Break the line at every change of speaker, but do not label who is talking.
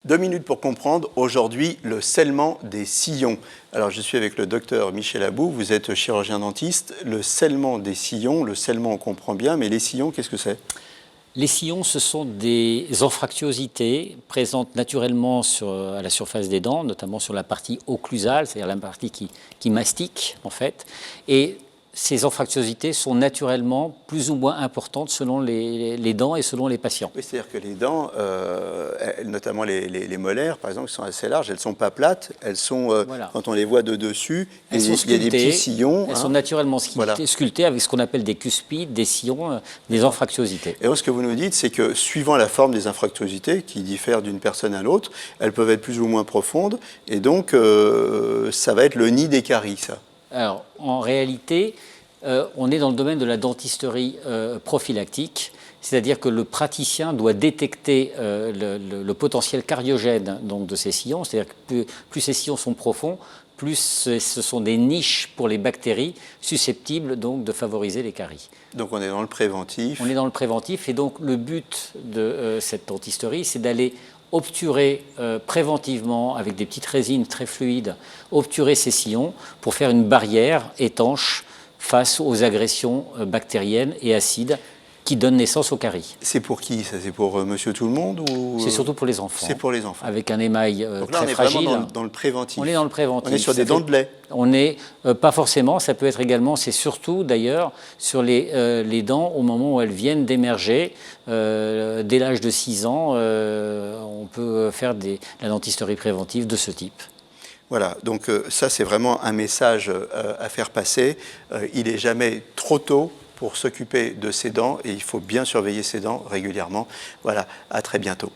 2 minutes pour comprendre aujourd'hui le scellement des sillons. Alors je suis avec le docteur Michel Abou, vous êtes chirurgien dentiste. Le scellement des sillons, le scellement on comprend bien, mais les sillons, qu'est-ce que c'est?
Les sillons, ce sont des anfractuosités présentes naturellement à la surface des dents, notamment sur la partie occlusale, c'est-à-dire la partie qui mastique en fait. Et ces anfractuosités sont naturellement plus ou moins importantes selon les dents et selon les patients.
Oui, c'est-à-dire que les dents, notamment les molaires, par exemple, qui sont assez larges, elles ne sont pas plates, elles sont,
Voilà.
quand on les voit de dessus,
Elles sont
il y a des petits
sculptées,
sillons.
elles sont naturellement sculptées avec ce qu'on appelle des cuspides, des sillons, des anfractuosités.
Et donc, ce que vous nous dites, c'est que suivant la forme des anfractuosités, qui diffèrent d'une personne à l'autre, elles peuvent être plus ou moins profondes, et donc ça va être le nid des caries, ça.
Alors, en réalité, on est dans le domaine de la dentisterie prophylactique, c'est-à-dire que le praticien doit détecter le potentiel cariogène donc, de ces sillons, c'est-à-dire que plus ces sillons sont profonds, plus ce sont des niches pour les bactéries susceptibles donc de favoriser les caries.
Donc on est dans le préventif.
On est dans le préventif et donc le but de cette dentisterie, c'est d'aller obturer préventivement avec des petites résines très fluides, obturer ces sillons pour faire une barrière étanche face aux agressions bactériennes et acides qui donnent naissance aux caries.
C'est pour qui ça? C'est pour monsieur tout le monde ou...
C'est surtout pour les enfants.
C'est pour les enfants.
Avec un émail
donc là,
très fragile.
Vraiment dans le préventif.
On est dans le préventif.
On est sur des dents de lait.
On n'est pas forcément, ça peut être également, c'est surtout d'ailleurs sur les dents au moment où elles viennent d'émerger. Dès l'âge de 6 ans, on peut faire la dentisterie préventive de ce type.
Voilà, donc ça c'est vraiment un message à faire passer. Il n'est jamais trop tôt pour s'occuper de ses dents et il faut bien surveiller ses dents régulièrement. Voilà, à très bientôt.